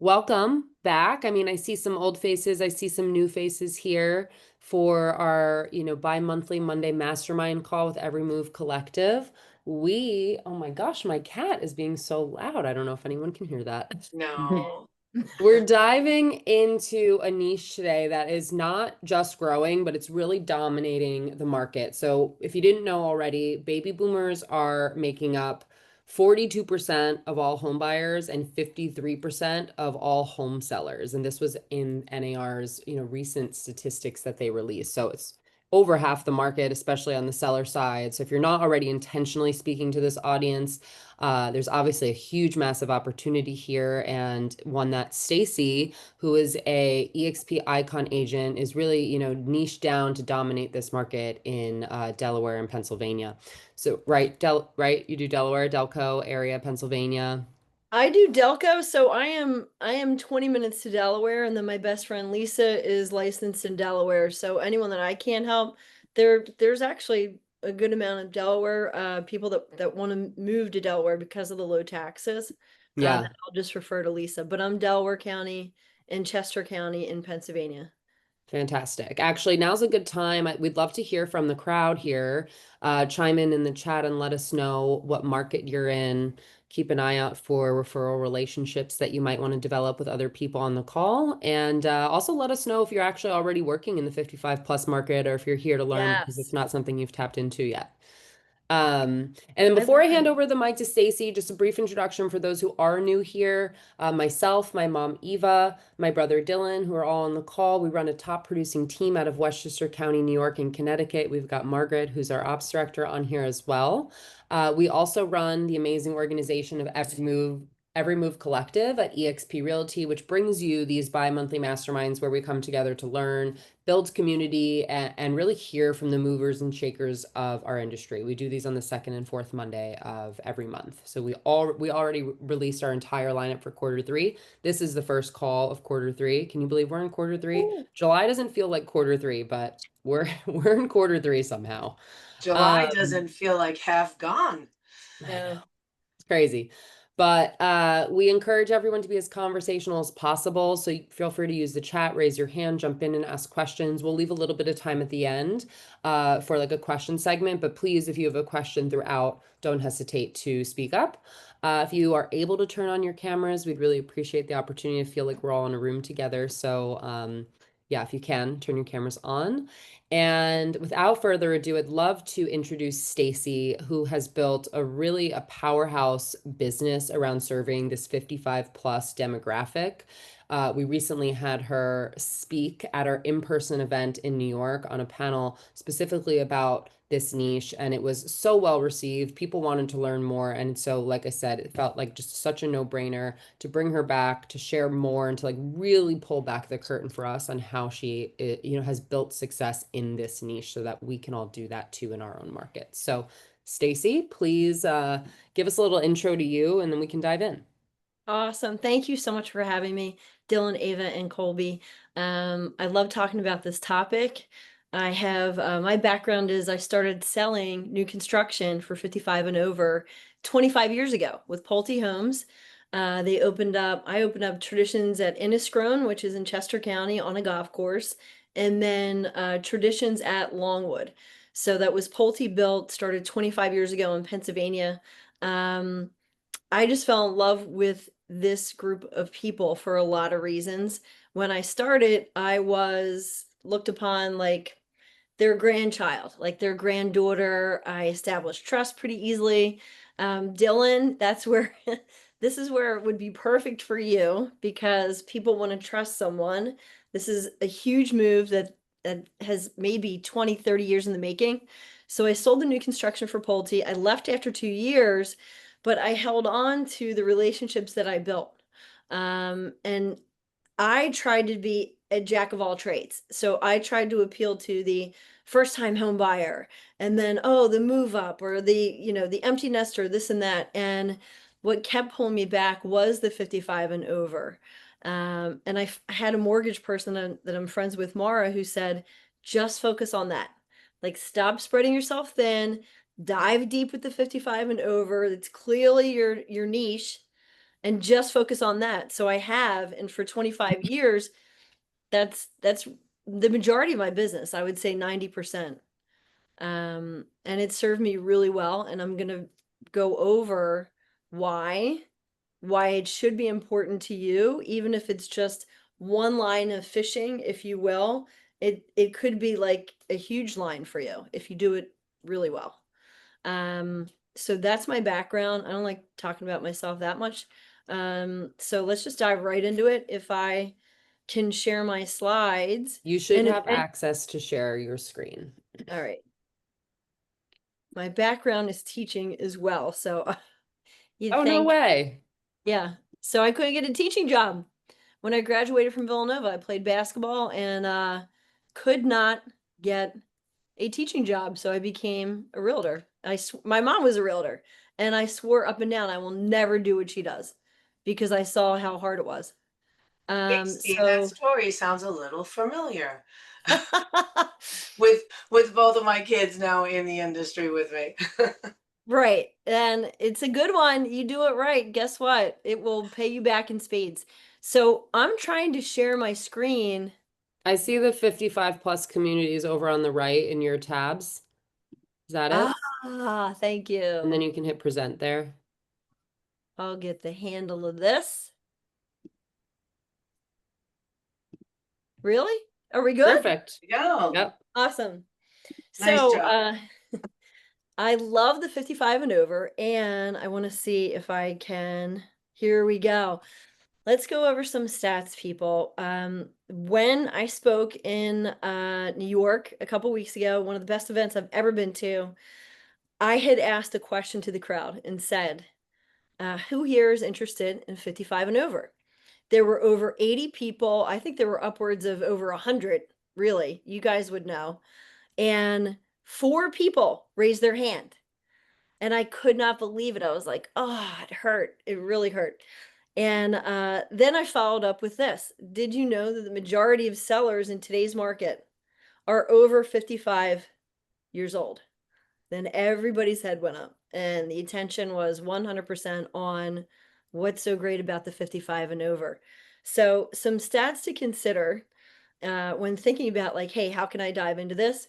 Welcome back. I mean, I see some old faces, I see some new faces here for our, bi-monthly Monday mastermind call with Every Move Collective. Oh my gosh, my cat is being so loud. I don't know if anyone can hear that. No. We're diving into a niche today that is not just growing, but it's really dominating the market. So, if you didn't know already, baby boomers are making up 42% of all home buyers and 53% of all home sellers. And this was in NAR's, recent statistics that they released. So, it's over half the market, especially on the seller side. So, if you're not already intentionally speaking to this audience, there's obviously a huge, massive opportunity here, and one that Stacie, who is a EXP icon agent, is really, niche down to dominate this market in Delaware and Pennsylvania. So, right, you do Delaware, Delco area, Pennsylvania. I do Delco, so I am 20 minutes to Delaware, and then my best friend Lisa is licensed in Delaware. So anyone that I can help, there's actually a good amount of Delaware people that want to move to Delaware because of the low taxes. And Yeah. I'll just refer to Lisa. But I'm Delaware County and Chester County in Pennsylvania. Fantastic. Actually, now's a good time. We'd love to hear from the crowd here. Chime in the chat and let us know what market you're in. Keep an eye out for referral relationships that you might want to develop with other people on the call. And also let us know if you're actually already working in the 55 plus market or if you're here to learn because it's Yes, not something you've tapped into yet. And then I before I would. hand over the mic to Stacie, just a brief introduction for those who are new here. Myself, my mom Eva, my brother Dylan, who are all on the call. We run a top producing team out of Westchester County, New York, and Connecticut. We've got Margaret, who's our ops director, on here as well. We also run the amazing organization of Every Move Collective at eXp Realty, which brings you these bi-monthly masterminds where we come together to learn, build community, and really hear from the movers and shakers of our industry. We do these on the second and fourth Monday of every month. So we already released our entire lineup for quarter three. This is the first call of quarter three. Can you believe we're in quarter three? Ooh. July doesn't feel like quarter three, but we're we're in quarter three somehow. Yeah, Um, July doesn't feel like half gone. I know. no. It's crazy. But we encourage everyone to be as conversational as possible. So feel free to use the chat, raise your hand, jump in and ask questions. We'll leave a little bit of time at the end for like a question segment. But please, if you have a question throughout, don't hesitate to speak up. If you are able to turn on your cameras, we'd really appreciate the opportunity to feel like we're all in a room together. So yeah, if you can, turn your cameras on. And without further ado, I'd love to introduce Stacie, who has built a powerhouse business around serving this 55 plus demographic. We recently had her speak at our in-person event in New York on a panel specifically about this niche, and it was so well received. People wanted to learn more, and so, like I said, it felt like just such a no-brainer to bring her back to share more and to like really pull back the curtain for us on how she has built success in this niche so that we can all do that too in our own market. So Stacie, please give us a little intro to you and then we can dive in. Awesome. Thank you so much for having me, Dylan, Ava, and Colby. I love talking about this topic. I have my background is I started selling new construction for 55 and over 25 years ago with Pulte Homes. I opened up Traditions at Inniscrone, which is in Chester County on a golf course, and then Traditions at Longwood. So that was Pulte built, started 25 years ago in Pennsylvania. Um, I just fell in love with this group of people for a lot of reasons. When I started, I was looked upon like their grandchild, like their granddaughter. I established trust pretty easily. Dylan, that's where this is where it would be perfect for you because people want to trust someone. This is a huge move that has maybe 20, 30 years in the making. So I sold the new construction for Pulte. I left after 2 years, but I held on to the relationships that I built. And I tried to be a jack of all trades. So I tried to appeal to the first time home buyer and then, oh, the move up or the empty nester, this and that. And what kept pulling me back was the 55 and over. And I had a mortgage person that I'm friends with, Mara, who said, just focus on that. Like, stop spreading yourself thin, dive deep with the 55 and over. It's clearly your niche and just focus on that. So I have, and for 25 years, that's the majority of my business. I would say 90%. And it served me really well. And I'm gonna go over why it should be important to you, even if it's just one line of fishing, if you will. It could be like a huge line for you if you do it really well. So that's my background. I don't like talking about myself that much. So let's just dive right into it. If I can share my slides. You should And have access to share your screen. all right. My background is teaching as well. So you'd Oh, no think, way. yeah. So I couldn't get a teaching job. When I graduated from Villanova, I played basketball and could not get a teaching job. So I became a realtor. My mom was a realtor, and I swore up and down I will never do what she does because I saw how hard it was. See, that So story sounds a little familiar. With both of my kids now in the industry with me. right. And it's a good one. You do it right. Guess what? It will pay you back in spades. So I'm trying to share my screen. I see the 55 plus communities over on the right in your tabs. Is that it? Ah, thank And then you. you can hit present there. I'll get the handle of this. Really? Are we good? Perfect. Go. Yep. Awesome. Nice So, job. I love the 55 and over, and I want to see if I can. Here we go. Let's go over some stats, people. When I spoke in New York a couple weeks ago, one of the best events I've ever been to, I had asked a question to the crowd and said, who here is interested in 55 and over? There were over 80 people. I think there were upwards of over 100, really. You guys would know. And 4 people raised their hand. And I could not believe it. I was like, oh, it hurt. It really hurt. And then I followed up with this. Did you know that the majority of sellers in today's market are over 55 years old? Then everybody's head went up, and the attention was 100% on what's so great about the 55 and over. So some stats to consider when thinking about like, hey, how can I dive into this?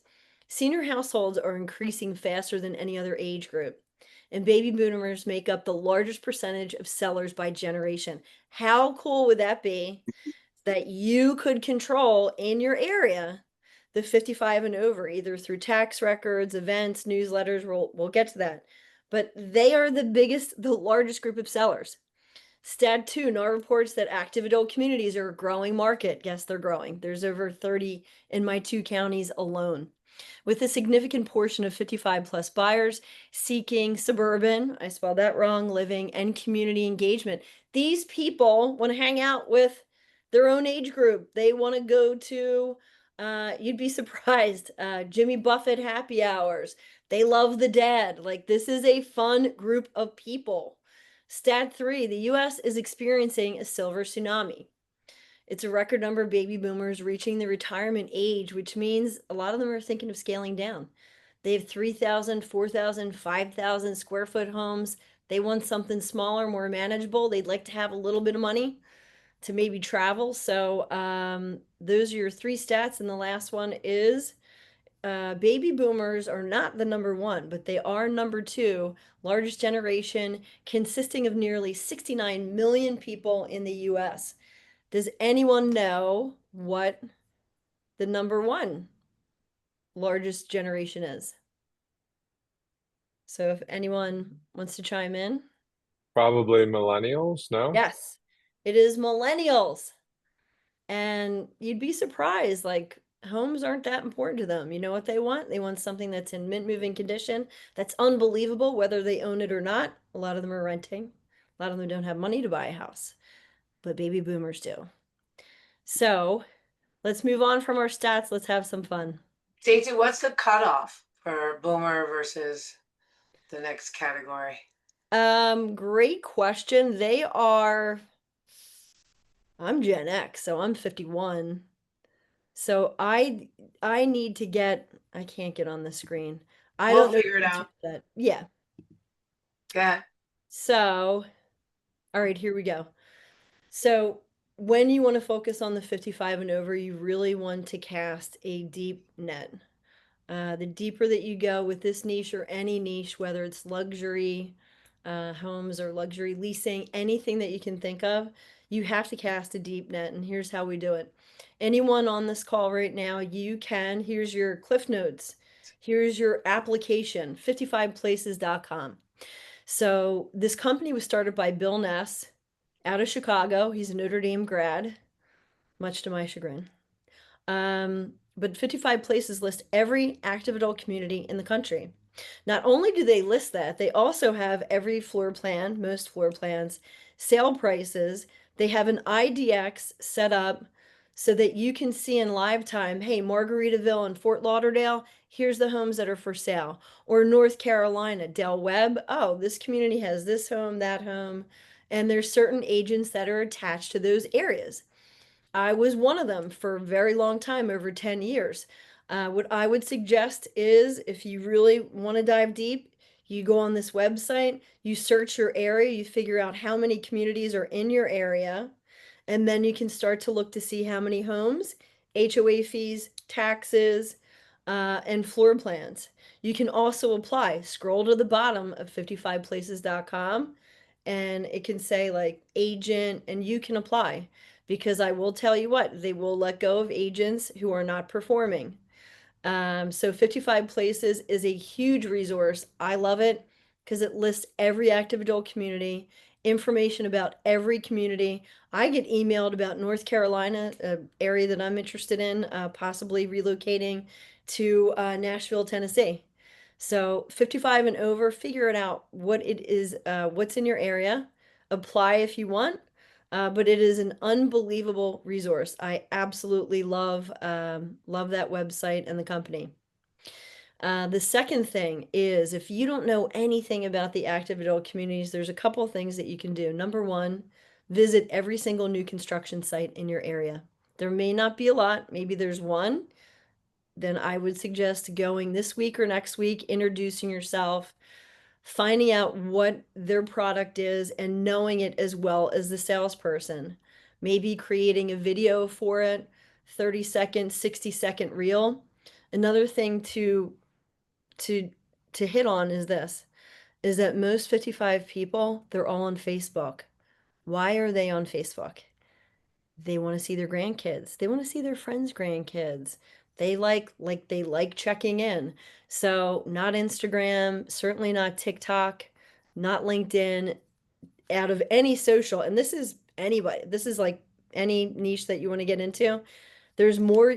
Senior households are increasing faster than any other age group. And baby boomers make up the largest percentage of sellers by generation. How cool would that be that you could control in your area the 55 and over, either through tax records, events, newsletters? We'll get to that. But they are the largest group of sellers. Stat 2, NAR reports that active adult communities are a growing market. Yes, they're growing. There's over 30 in my 2 counties alone, with a significant portion of 55 plus buyers seeking suburban, I spelled that wrong, living and community engagement. These people want to hang out with their own age group. They want to go to, you'd be surprised, Jimmy Buffett happy hours. They love the dead. Like, this is a fun group of people. Stat 3, the US is experiencing a silver tsunami. It's a record number of baby boomers reaching the retirement age, which means a lot of them are thinking of scaling down. They have 3,000, 4,000, 5,000 square foot homes. They want something smaller, more manageable. They'd like to have a little bit of money to maybe travel. So those are your 3 stats. And the last one is baby boomers are not the number 1, but they are number 2, largest generation, consisting of nearly 69 million people in the US. Does anyone know what the number 1 largest generation is? So if anyone wants to chime in. Probably millennials, no? Yes, it is millennials. And you'd be surprised, like, homes aren't that important to them. You know what they want? They want something that's in mint moving condition, that's unbelievable, whether they own it or not. A lot of them are renting. A lot of them don't have money to buy a house, but baby boomers do. So let's move on from our stats. Let's have some fun. Stacie, what's the cutoff for boomer versus the next category? Great question. I'm Gen X, so I'm 51. So I need to get, I can't get on the screen. We'll figure it out. That. Yeah. Yeah. So All right, here we go. So when you want to focus on the 55 and over, you really want to cast a deep net. The deeper that you go with this niche or any niche, whether it's luxury homes or luxury leasing, anything that you can think of, you have to cast a deep net. And here's how we do it. Anyone on this call right now, here's your Cliff Notes. Here's your application, 55places.com. So this company was started by Bill Ness out of Chicago. He's a Notre Dame grad, much to my chagrin. But 55 Places list every active adult community in the country. Not only do they list that, they also have every floor plan, most floor plans, sale prices. They have an IDX set up so that you can see in live time, hey, Margaritaville and Fort Lauderdale, here's the homes that are for sale. Or North Carolina, Del Webb, oh, this community has this home, that home. And there's certain agents that are attached to those areas. I was one of them for a very long time, over 10 years. What I would suggest is if you really want to dive deep, you go on this website, you search your area, you figure out how many communities are in your area, and then you can start to look to see how many homes, HOA fees, taxes, and floor plans. You can also apply. Scroll to the bottom of 55places.com and it can say like agent, and you can apply. Because I will tell you what, they will let go of agents who are not performing. So 55 Places is a huge resource. I love it because it lists every active adult community, information about every community. I get emailed about North Carolina, an area that I'm interested in, possibly relocating to Nashville, Tennessee. So 55 and over, figure it out what it is, what's in your area. Apply if you want. But it is an unbelievable resource. I absolutely love that website and the company. The second thing is if you don't know anything about the active adult communities, there's a couple things that you can do. Number one, visit every single new construction site in your area. There may not be a lot, maybe there's one. Then I would suggest going this week or next week, introducing yourself, finding out what their product is and knowing it as well as the salesperson. Maybe creating a video for it, 30-second, 60-second reel. Another thing to hit on is this, is that most 55 people, they're all on Facebook. Why are they on Facebook? They want to see their grandkids. They want to see their friends' grandkids. They like checking in. So not Instagram, certainly not TikTok, not LinkedIn, out of any social. And this is anybody. This is like any niche that you want to get into. There's more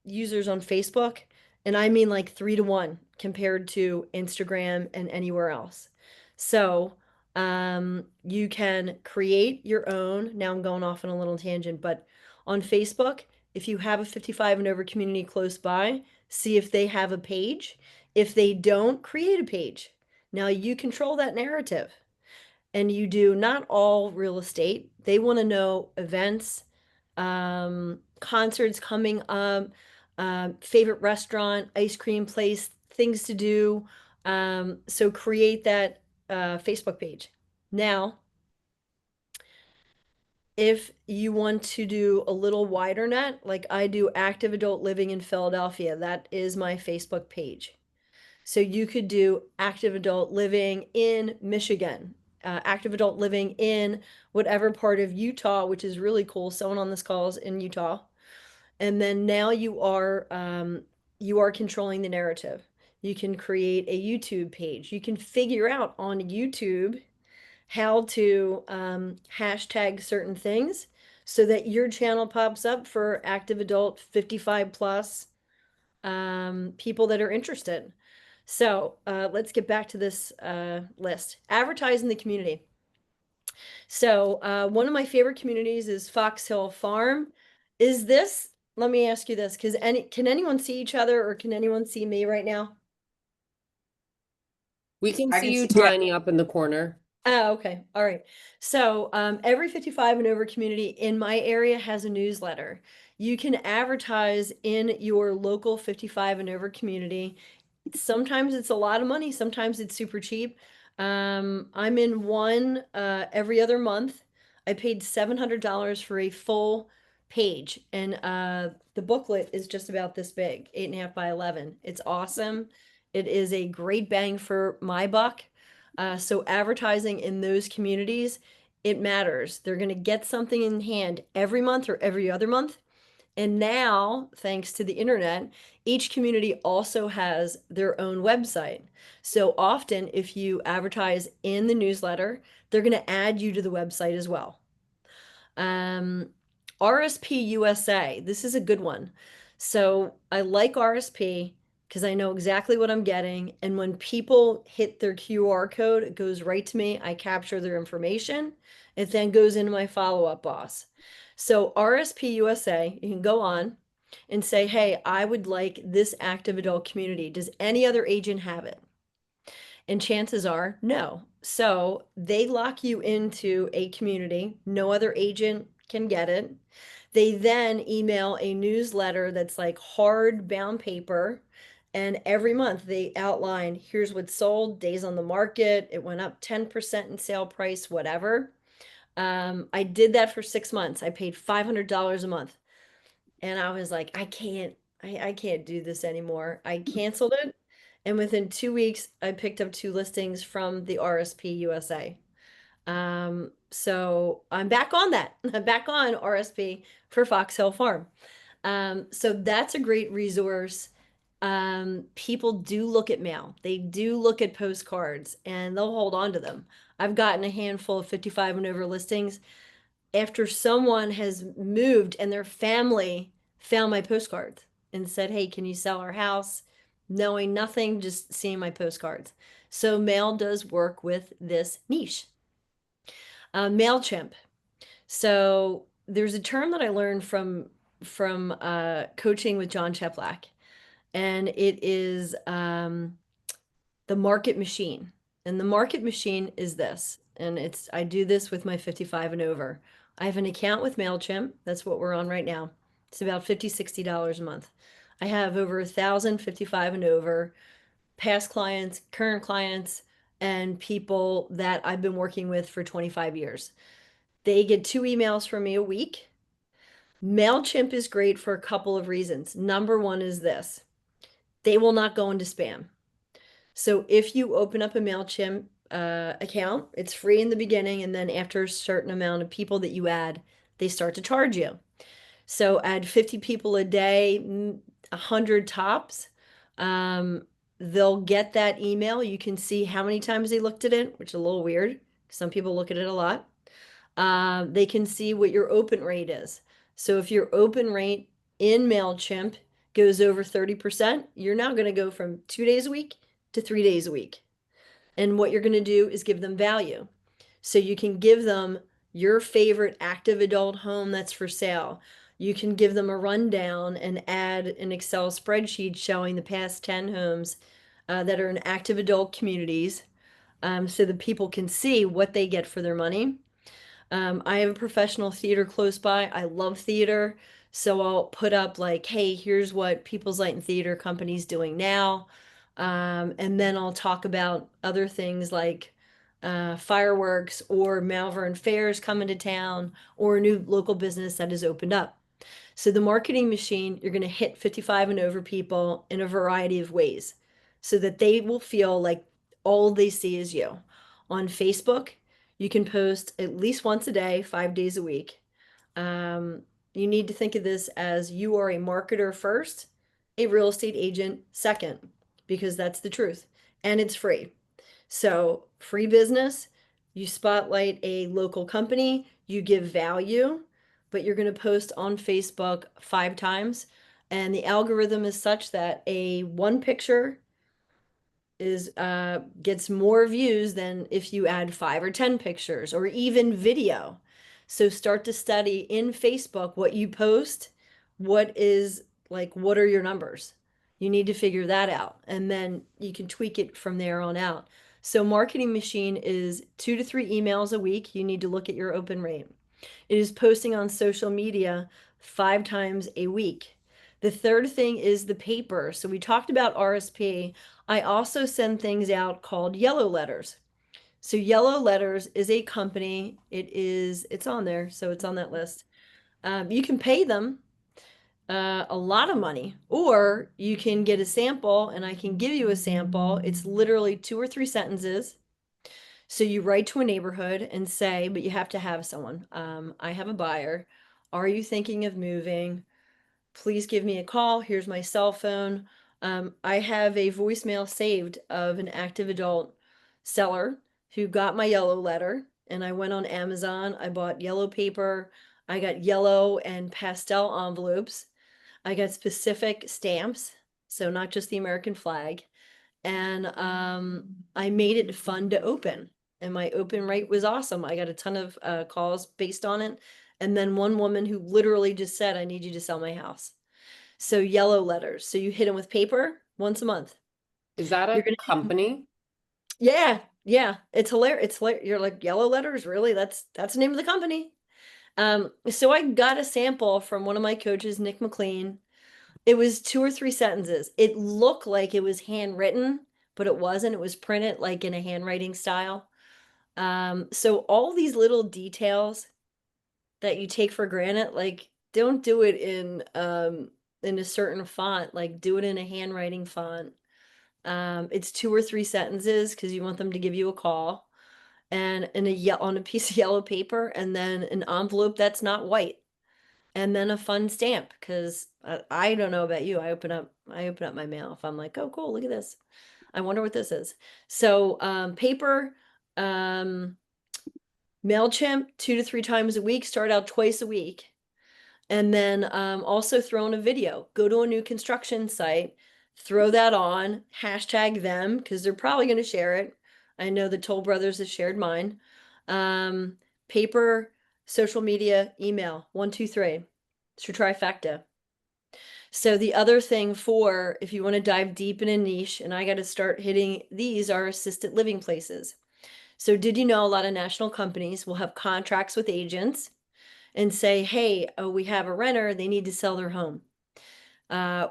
users on Facebook, and I mean like 3 to 1 compared to Instagram and anywhere else. So you can create your own. Now I'm going off on a little tangent, but on Facebook, if you have a 55 and over community close by, see if they have a page. If they don't, create a page. Now you control that narrative. And you do not all real estate. They want to know events, concerts coming up, favorite restaurant, ice cream place, things to do. So create that Facebook page. Now, if you want to do a little wider net, like I do active adult living in Philadelphia, that is my Facebook page. So you could do active adult living in Michigan, active adult living in whatever part of Utah, which is really cool. Someone on this call is in Utah. And then now you are controlling the narrative. You can create a YouTube page. You can figure out on YouTube how to hashtag certain things so that your channel pops up for active adult 55 plus people that are interested. So let's get back to this list. Advertise in the community. So one of my favorite communities is Fox Hill Farm. Is this, let me ask you this, can anyone see each other or can anyone see me right now? We can I see can you see you. tiny up in the corner. Oh, okay. All right. So every 55 and over community in my area has a newsletter. You can advertise in your local 55 and over community. Sometimes it's a lot of money. Sometimes it's super cheap. I'm in one every other month. I paid $700 for a full page, and the booklet is just about this big, 8.5 by 11. It's awesome. It is a great bang for my buck. So advertising in those communities, it matters. They're going to get something in hand every month or every other month. And now, thanks to the internet, each community also has their own website. So often, if you advertise in the newsletter, they're going to add you to the website as well. RSP USA, this is a good one. So I like RSP because I know exactly what I'm getting. And when people hit their QR code, it goes right to me. I capture their information. It then goes into my follow-up boss. So RSP USA, you can go on and say, hey, I would like this active adult community. Does any other agent have it? And chances are no. So they lock you into a community. No other agent can get it. They then email a newsletter that's like hard bound paper. And every month they outline here's what's sold, days on the market, it went up 10% in sale price, whatever. I did that for 6 months. I paid $500 a month. And I was like, I can't do this anymore. I canceled it. And within 2 weeks, I picked up 2 listings from the RSP USA. So I'm back on that. I'm back on RSP for Fox Hill Farm. So that's a great resource. People do look at mail. They do look at postcards and they'll hold on to them. I've gotten a handful of 55 and over listings after someone has moved and their family found my postcards and said, hey, can you sell our house? Knowing nothing, just seeing my postcards. So mail does work with this niche. MailChimp. So there's a term that I learned from coaching with John Cheplack, and it is the market machine. And the market machine is this, and I do this with my 55 and over. I have an account with MailChimp. That's what we're on right now. It's about $50, $60 a month. I have over 1,000 55 and over past clients, current clients, and people that I've been working with for 25 years. They get 2 emails from me a week. MailChimp is great for a couple of reasons. Number one is this: they will not go into spam. So if you open up a MailChimp account, it's free in the beginning, and then after a certain amount of people that you add, they start to charge you. So add 50 people a day, 100 tops. They'll get that email. You can see how many times they looked at it, which is a little weird. Some people look at it a lot. They can see what your open rate is. So if your open rate in MailChimp goes over 30%, you're now going to go from 2 days a week to 3 days a week. And what you're going to do is give them value. So you can give them your favorite active adult home that's for sale. You can give them a rundown and add an Excel spreadsheet showing the past 10 homes that are in active adult communities, so that people can see what they get for their money. I have a professional theater close by. I love theater. So I'll put up like, hey, here's what People's Light and Theater Company's doing now. And then I'll talk about other things like fireworks or Malvern Fairs coming to town or a new local business that has opened up. So the marketing machine, you're going to hit 55 and over people in a variety of ways so that they will feel like all they see is you. On Facebook, you can post at least once a day, 5 days a week. You need to think of this as you are a marketer first, a real estate agent second, because that's the truth. And it's free. So free business, you spotlight a local company, you give value, but you're going to post on Facebook 5 times. And the algorithm is such that a one picture is gets more views than if you add 5 or 10 pictures or even video. So start to study in Facebook what you post, what are your numbers? You need to figure that out, and then you can tweak it from there on out. So marketing machine is 2 to 3 emails a week. You need to look at your open rate. It is posting on social media 5 times a week. The third thing is the paper. So we talked about RSP. I also send things out called yellow letters. So Yellow Letters is a company. It's on there, so it's on that list. You can pay them a lot of money, or you can get a sample, and I can give you a sample. It's literally 2 or 3 sentences. So you write to a neighborhood and say, but you have to have someone. I have a buyer. Are you thinking of moving? Please give me a call. Here's my cell phone. I have a voicemail saved of an active adult seller who got my yellow letter, and I went on Amazon. I bought yellow paper. I got yellow and pastel envelopes. I got specific stamps, so not just the American flag. And I made it fun to open. And my open rate was awesome. I got a ton of calls based on it. And then one woman who literally just said, I need you to sell my house. So Yellow Letters. So you hit them with paper once a month. Is that You're a gonna company? Yeah, yeah. It's hilarious. It's hilarious. You're like, Yellow Letters, really? That's the name of the company. So I got a sample from one of my coaches, Nick McLean. It was 2 or 3 sentences. It looked like it was handwritten, but it wasn't. It was printed like in a handwriting style. So all these little details that you take for granted, like don't do it in a certain font, like do it in a handwriting font. It's 2 or 3 sentences because you want them to give you a call, and on a piece of yellow paper, and then an envelope that's not white, and then a fun stamp. Because I don't know about you, I open up my mail if I'm like, oh cool, look at this. I wonder what this is. So paper, MailChimp 2 to 3 times a week, start out twice a week. And then also throw in a video. Go to a new construction site, throw that on, hashtag them, because they're probably going to share it. I know the Toll Brothers has shared mine. Paper, social media, email, 1, 2, 3. It's your trifecta. So the other thing for if you want to dive deep in a niche, and I got to start hitting these, are assisted living places. So did you know a lot of national companies will have contracts with agents and say, hey, we have a renter, they need to sell their home.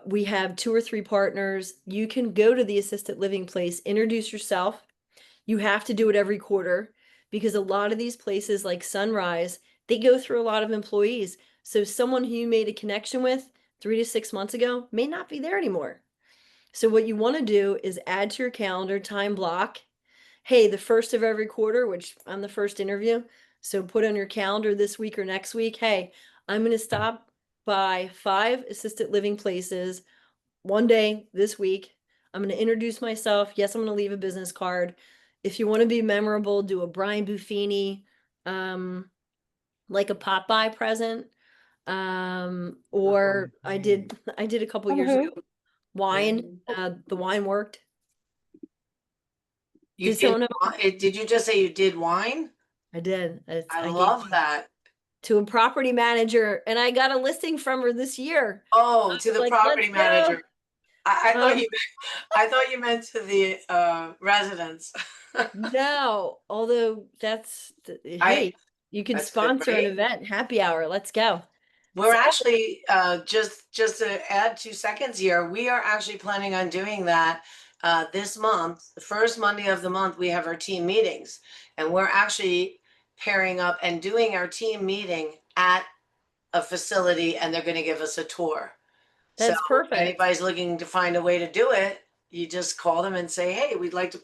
We have 2 or 3 partners. You can go to the assisted living place, introduce yourself. You have to do it every quarter because a lot of these places like Sunrise, they go through a lot of employees. So someone who you made a connection with 3 to 6 months ago may not be there anymore. So what you want to do is add to your calendar time block. Hey, the first of every quarter, which I'm the first interview. So put on your calendar this week or next week. Hey, I'm going to stop by 5 assisted living places one day this week. I'm going to introduce myself. Yes, I'm going to leave a business card. If you want to be memorable, do a Brian Buffini, like a pop-by present. Or I did a couple years ago, wine. The wine worked. You Did someone did you just say you did wine? I did. I gave love that. to a property manager, and I got a listing from her this year. Oh, I to was the like, property let's go. manager. I thought Um, I thought you meant to the residents. No, although hey, you can That's sponsor an great. event, happy hour. Let's go. We're So- actually just to add 2 seconds here, we are actually planning on doing that this month. The first Monday of the month, we have our team meetings, and we're actually pairing up and doing our team meeting at a facility, and they're going to give us a tour. That's So perfect. if anybody's looking to find a way to do it, you just call them and say, hey, we'd like to,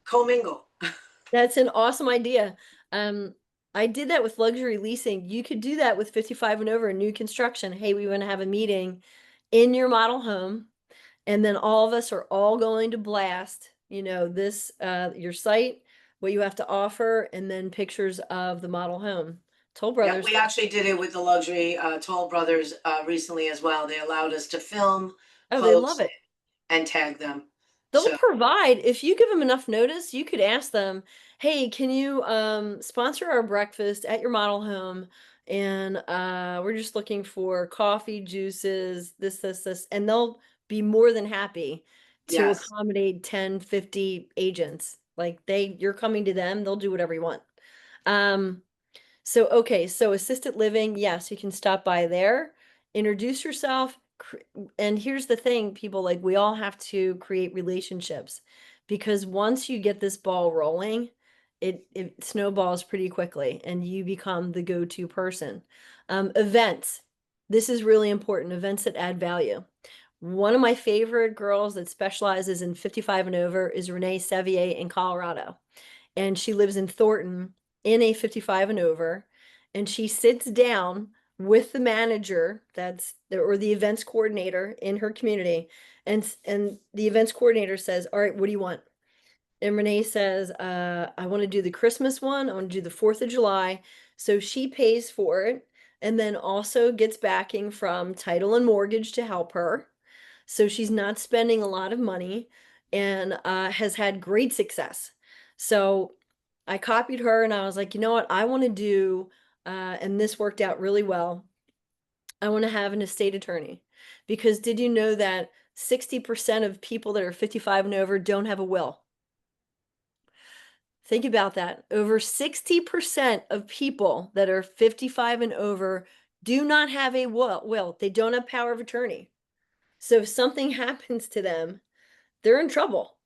commingle. That's an awesome idea. I did that with luxury leasing. You could do that with 55 and over new construction. Hey, we want to have a meeting in your model home, and then all of us are all going to blast, this your site, what you have to offer, and then pictures of the model home. Toll Yeah, Brothers. we actually did it with the luxury Toll Brothers recently as well. They allowed us to film, Oh, they love post, it. and tag them. They'll So provide, if you give them enough notice, you could ask them, hey, can you sponsor our breakfast at your model home? And we're just looking for coffee, juices, this, and they'll be more than happy to yes, accommodate 10, 50 agents. Like you're coming to them, they'll do whatever you want. So assisted living, yes, you can stop by there, introduce yourself. And here's the thing, people, like we all have to create relationships because once you get this ball rolling, it snowballs pretty quickly and you become the go-to person. Events. This is really important. Events that add value. One of my favorite girls that specializes in 55 and over is Renee Sevier in Colorado. And she lives in Thornton in a 55 and over. And she sits down with the manager or the events coordinator in her community. And the events coordinator says, all right, what do you want? And Renee says, I want to do the Christmas one. I want to do the 4th of July. So she pays for it and then also gets backing from title and mortgage to help her. So she's not spending a lot of money and has had great success. So I copied her and I was like, you know what? I want to do, and this worked out really well. I want to have an estate attorney because did you know that 60% of people that are 55 and over don't have a will? Think about that. Over 60% of people that are 55 and over do not have a will. They don't have power of attorney. So if something happens to them, they're in trouble.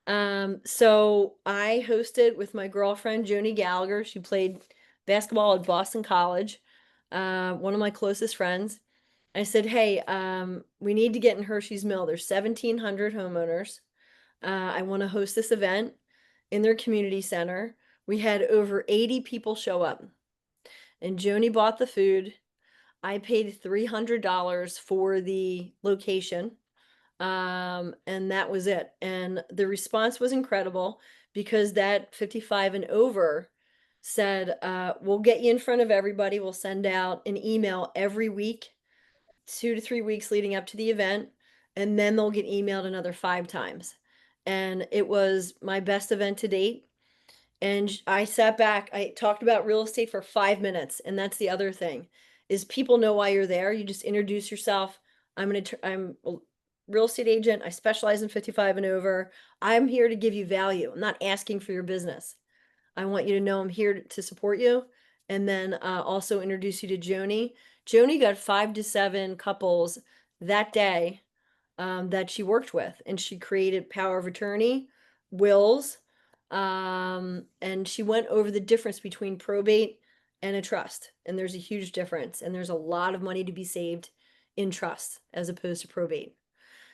So I hosted with my girlfriend, Joni Gallagher. She played basketball at Boston College, one of my closest friends. I said, hey, we need to get in Hershey's Mill. There's 1,700 homeowners. I want to host this event in their community center. We had over 80 people show up. And Joni bought the food. I paid $300 for the location. And that was it. And the response was incredible because that 55 and over said, we'll get you in front of everybody. We'll send out an email every week, 2 to 3 weeks leading up to the event, and then they'll get emailed another 5 times. And it was my best event to date. And I sat back, I talked about real estate for 5 minutes. And that's the other thing is people know why you're there. You just introduce yourself. I'm a real estate agent. I specialize in 55 and over. I'm here to give you value. I'm not asking for your business. I want you to know I'm here to support you. And then also introduce you to Joni. Joni got 5 to 7 couples that day that she worked with, and she created power of attorney, wills, and she went over the difference between probate and a trust. And there's a huge difference, and there's a lot of money to be saved in trust as opposed to probate.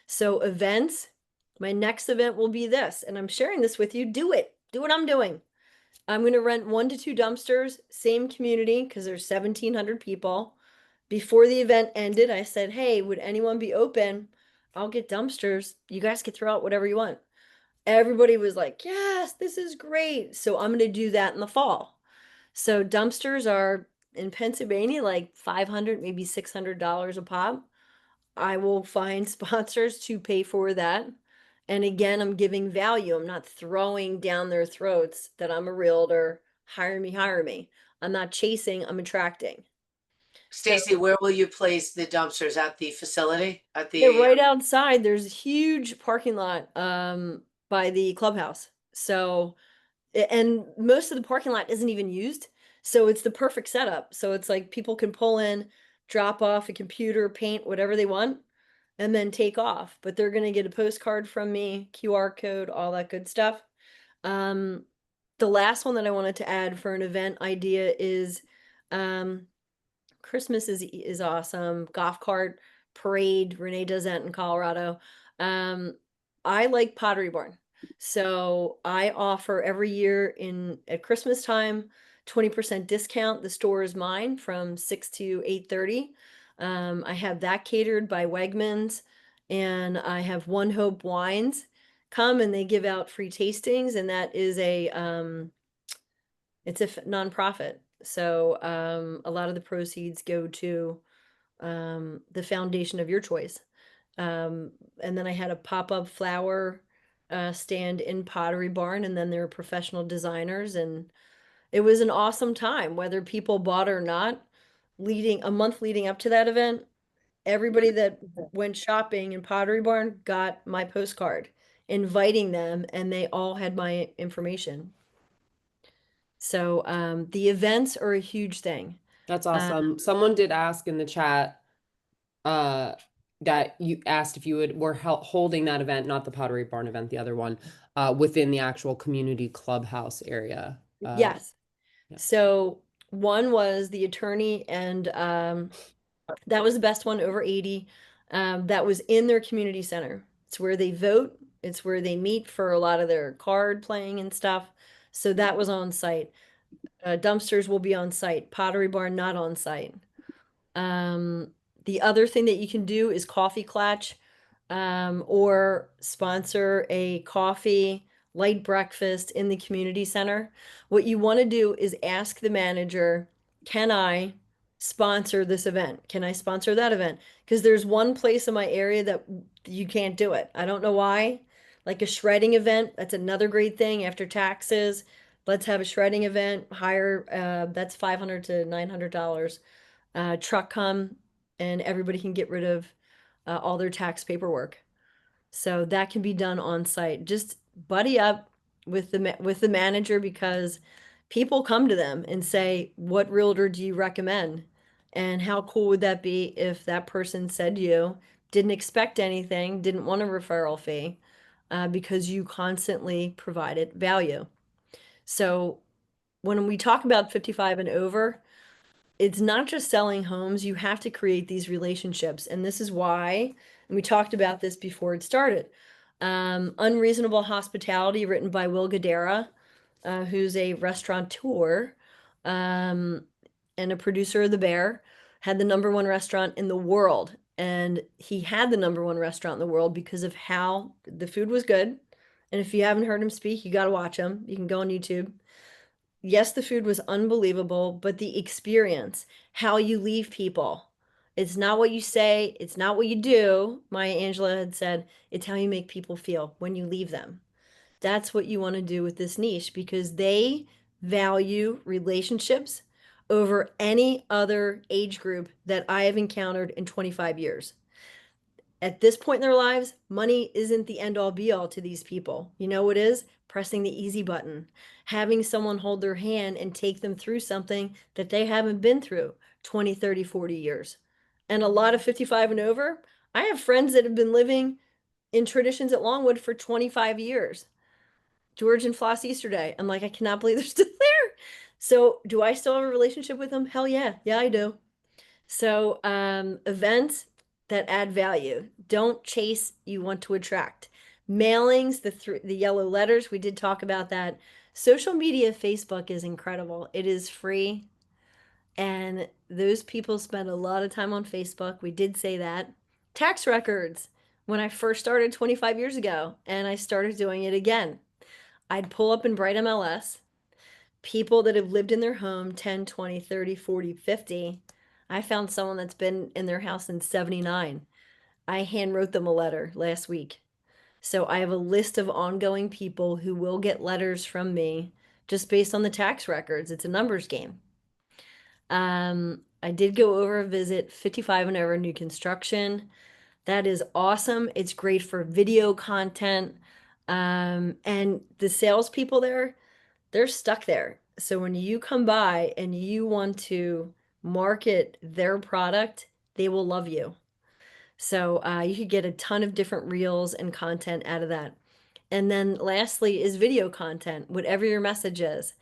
So events, my next event will be this, and I'm sharing this with you. Do it. Do what I'm doing. I'm going to rent 1 to 2 dumpsters, same community, because there's 1,700 people. Before the event ended, I said, hey, would anyone be open? I'll get dumpsters. You guys can throw out whatever you want. Everybody was like, yes, this is great. So I'm going to do that in the fall. So dumpsters are in Pennsylvania, like $500, maybe $600 a pop. I will find sponsors to pay for that. And again, I'm giving value. I'm not throwing down their throats that I'm a realtor. Hire me, hire me. I'm not chasing, I'm attracting. Stacie, where will you place the dumpsters? At the facility? At Yeah, the right outside, there's a huge parking lot by the clubhouse. So, and most of the parking lot isn't even used. So it's the perfect setup. So it's like people can pull in, drop off a computer, paint, whatever they want, and then take off. But they're going to get a postcard from me, QR code, all that good stuff. The last one that I wanted to add for an event idea is Christmas is awesome. Golf cart parade. Renee does that in Colorado. I like Pottery Barn. So I offer every year at Christmas time, 20% discount. The store is mine from 6 to 8:30. I have that catered by Wegmans, and I have One Hope Wines come and they give out free tastings, and that is it's a nonprofit. So a lot of the proceeds go to the foundation of your choice. And then I had a pop-up flower stand in Pottery Barn, and then there were professional designers, and it was an awesome time, whether people bought or not. A month leading up to that event, everybody that went shopping in Pottery Barn got my postcard inviting them, and they all had my information. So the events are a huge thing. That's awesome. Someone did ask in the chat, that you asked if you were holding that event, not the Pottery Barn event, the other one, within the actual community clubhouse area. Yes. Yeah. So one was the attorney, and that was the best one, over 80. That was in their community center. It's where they vote. It's where they meet for a lot of their card playing and stuff. So that was on site. Dumpsters will be on site. Pottery Barn not on site. The other thing that you can do is coffee klatch, or sponsor a coffee, light breakfast in the community center. What you want to do is ask the manager, can I sponsor this event? Can I sponsor that event? Because there's one place in my area that you can't do it. I don't know why. Like a shredding event, that's another great thing after taxes. Let's have a shredding event, hire, that's $500 to $900. Truck come, and everybody can get rid of all their tax paperwork. So that can be done on site. Just buddy up with the manager, because people come to them and say, "What realtor do you recommend?" And how cool would that be if that person said to you, didn't expect anything, didn't want a referral fee, because you constantly provided value. So when we talk about 55 and over, it's not just selling homes. You have to create these relationships. And this is why, and we talked about this before it started. Unreasonable Hospitality, written by Will Guidara, who's a restaurateur, um, and a producer of The Bear, had the #1 restaurant in the world. And he had the #1 restaurant in the world because of how the food was good. And if you haven't heard him speak, you got to watch him. You can go on YouTube. Yes, the food was unbelievable, but the experience, how you leave people. It's not what you say, it's not what you do. Maya Angelou had said, it's how you make people feel when you leave them. That's what you want to do with this niche, because they value relationships over any other age group that I have encountered in 25 years. At this point in their lives, money isn't the end all be all to these people. You know what is? Pressing the easy button, having someone hold their hand and take them through something that they haven't been through 20, 30, 40 years. And a lot of 55 and over, I have friends that have been living in Traditions at Longwood for 25 years. George and Floss Easterday. I'm like, I cannot believe they're still there. So do I still have a relationship with them? Hell yeah. Yeah, I do. So events that add value. Don't chase, you want to attract. Mailings, the yellow letters, we did talk about that. Social media, Facebook is incredible. It is free. And those people spend a lot of time on Facebook. We did say that. Tax records. When I first started 25 years ago, and I started doing it again, I'd pull up in Bright MLS people that have lived in their home 10, 20, 30, 40, 50. I found someone that's been in their house since 79. I hand wrote them a letter last week. So I have a list of ongoing people who will get letters from me just based on the tax records. It's a numbers game. I did go over a visit 55 and over new construction. That is awesome. It's great for video content. And the salespeople there, they're stuck there. So when you come by and you want to market their product, they will love you. So you could get a ton of different reels and content out of that. And then lastly is video content, whatever your message is,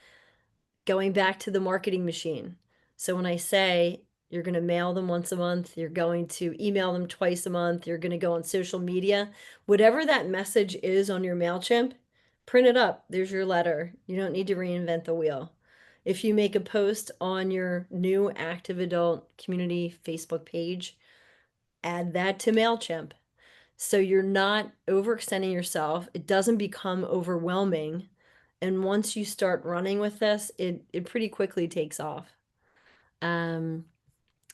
going back to the marketing machine. So when I say you're going to mail them once a month, you're going to email them twice a month, you're going to go on social media, whatever that message is on your MailChimp, print it up. There's your letter. You don't need to reinvent the wheel. If you make a post on your new active adult community Facebook page, add that to MailChimp. So you're not overextending yourself. It doesn't become overwhelming. And once you start running with this, it pretty quickly takes off.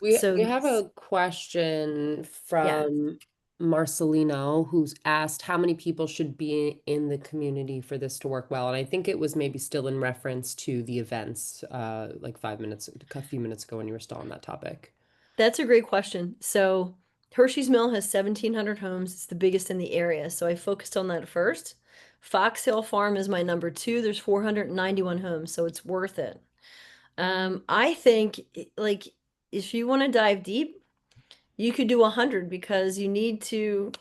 We So have a question yeah, from Marcelino, who's asked how many people should be in the community for this to work well. And I think it was maybe still in reference to the events, like a few minutes ago when you were still on that topic. that's a great question. So Hershey's Mill has 1,700 homes. It's the biggest in the area. So I focused on that first. Fox Hill Farm is my #2. There's 491 homes, so it's worth it. I think like if you want to dive deep, you could do 100 because you need to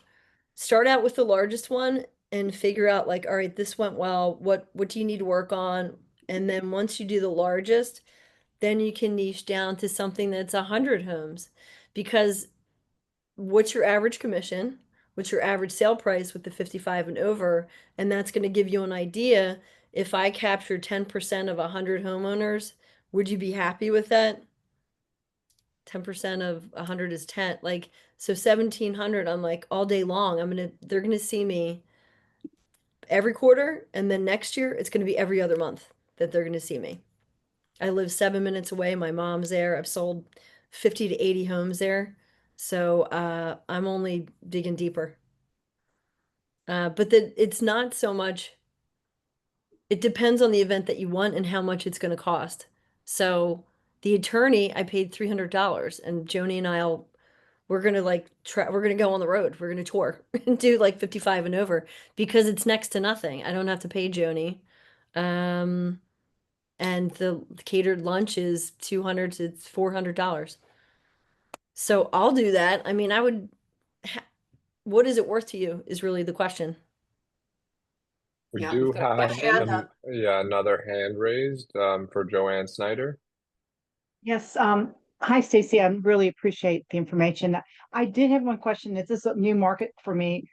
start out with the largest one and figure out like, all right, this went well. What do you need to work on? And then once you do the largest, then you can niche down to something that's 100 homes, because what's your average commission? What's your average sale price with the 55 and over? And that's going to give you an idea. If I capture 10% of 100 homeowners, would you be happy with that? 10% of 100 is 10. Like, so 1,700, I'm like all day long, they're going to see me every quarter. And then next year, it's going to be every other month that they're going to see me. I live 7 minutes away. My mom's there. I've sold 50 to 80 homes there. So I'm only digging deeper. But it's not so much, it depends on the event that you want and how much it's going to cost. So the attorney, I paid $300, and Joni and we're gonna we're gonna go on the road. We're gonna tour and do like 55 and over because it's next to nothing. I don't have to pay Joni. And the catered lunch is $200 to $400. So I'll do that. I mean, what is it worth to you is really the question. We Yeah, do we've got have a hand up. another hand raised for Joanne Snyder. Yes. Hi, Stacie. I really appreciate the information. I did have one question. Is this a new market for me?